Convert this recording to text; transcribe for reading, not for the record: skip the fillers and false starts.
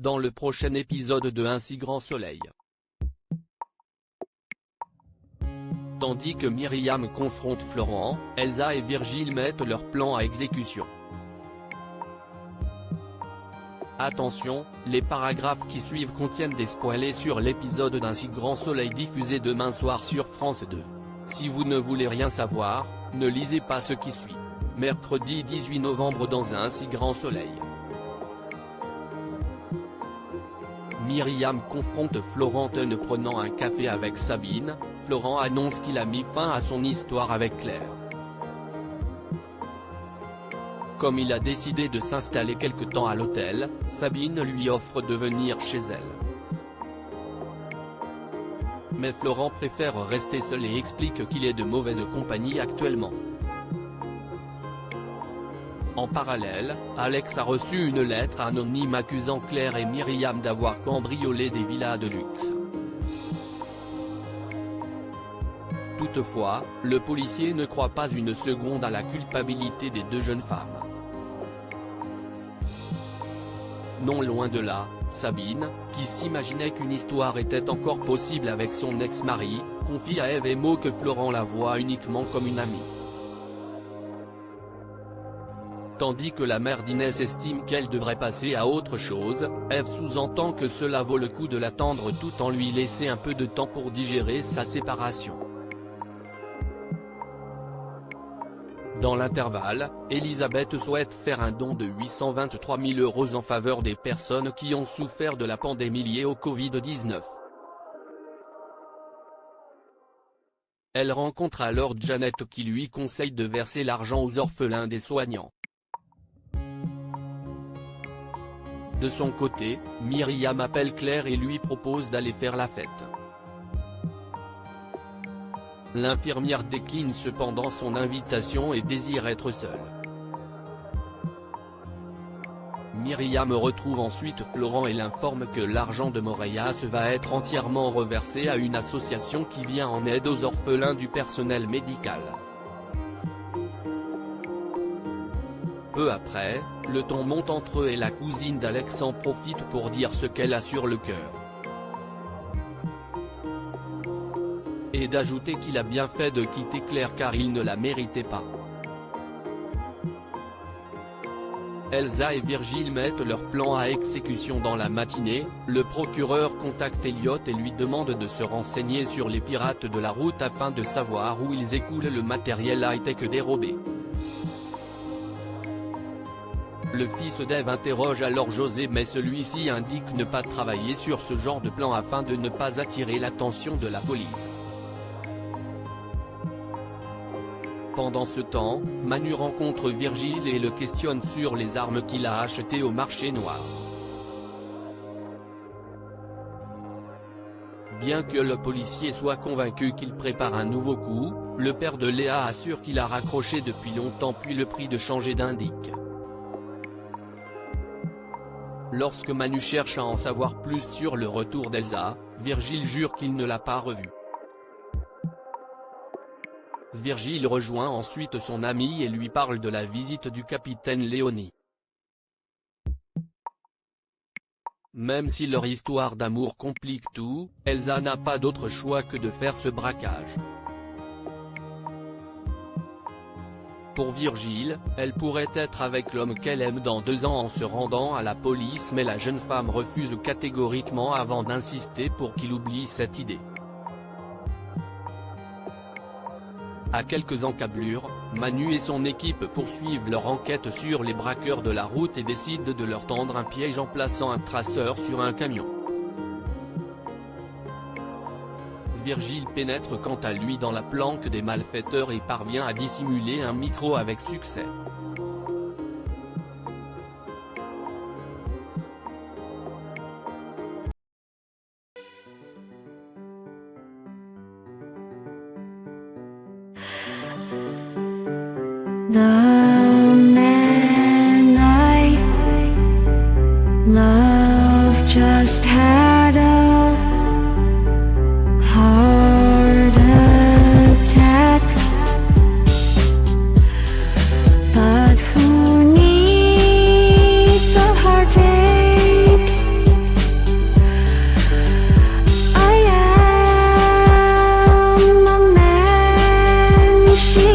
dans le prochain épisode de Un si grand soleil. Tandis que Myriam confronte Florent, Elsa et Virgile mettent leur plan à exécution. Attention, les paragraphes qui suivent contiennent des spoilers sur l'épisode d'Un si grand soleil diffusé demain soir sur France 2. Si vous ne voulez rien savoir, ne lisez pas ce qui suit. Mercredi 18 novembre dans Un si grand soleil. Myriam confronte Florent en prenant un café avec Sabine. Florent annonce qu'il a mis fin à son histoire avec Claire. Comme il a décidé de s'installer quelque temps à l'hôtel, Sabine lui offre de venir chez elle. Mais Florent préfère rester seul et explique qu'il est de mauvaise compagnie actuellement. En parallèle, Alex a reçu une lettre anonyme accusant Claire et Myriam d'avoir cambriolé des villas de luxe. Toutefois, le policier ne croit pas une seconde à la culpabilité des deux jeunes femmes. Non, loin de là, Sabine, qui s'imaginait qu'une histoire était encore possible avec son ex-mari, confie à Eve et Mo que Florent la voit uniquement comme une amie. Tandis que la mère d'Inès estime qu'elle devrait passer à autre chose, Eve sous-entend que cela vaut le coup de l'attendre tout en lui laissant un peu de temps pour digérer sa séparation. Dans l'intervalle, Elisabeth souhaite faire un don de 823 000 € en faveur des personnes qui ont souffert de la pandémie liée au Covid-19. Elle rencontre alors Janet qui lui conseille de verser l'argent aux orphelins des soignants. De son côté, Myriam appelle Claire et lui propose d'aller faire la fête. L'infirmière décline cependant son invitation et désire être seule. Myriam retrouve ensuite Florent et l'informe que l'argent de Moreias va être entièrement reversé à une association qui vient en aide aux orphelins du personnel médical. Peu après, le ton monte entre eux et la cousine d'Alex en profite pour dire ce qu'elle a sur le cœur. Et d'ajouter qu'il a bien fait de quitter Claire car il ne la méritait pas. Elsa et Virgile mettent leur plan à exécution dans la matinée. Le procureur contacte Elliot et lui demande de se renseigner sur les pirates de la route afin de savoir où ils écoulent le matériel high-tech dérobé. Le fils d'Ève interroge alors José mais celui-ci indique ne pas travailler sur ce genre de plan afin de ne pas attirer l'attention de la police. Pendant ce temps, Manu rencontre Virgile et le questionne sur les armes qu'il a achetées au marché noir. Bien que le policier soit convaincu qu'il prépare un nouveau coup, le père de Léa assure qu'il a raccroché depuis longtemps puis le prie de changer d'indic. Lorsque Manu cherche à en savoir plus sur le retour d'Elsa, Virgile jure qu'il ne l'a pas revue. Virgile rejoint ensuite son ami et lui parle de la visite du capitaine Léonie. Même si leur histoire d'amour complique tout, Elsa n'a pas d'autre choix que de faire ce braquage. Pour Virgile, elle pourrait être avec l'homme qu'elle aime dans 2 ans en se rendant à la police mais la jeune femme refuse catégoriquement avant d'insister pour qu'il oublie cette idée. À quelques encablures, Manu et son équipe poursuivent leur enquête sur les braqueurs de la route et décident de leur tendre un piège en plaçant un traceur sur un camion. Virgile pénètre quant à lui dans la planque des malfaiteurs et parvient à dissimuler un micro avec succès. The man I love just had a heart attack, but who needs a heartache she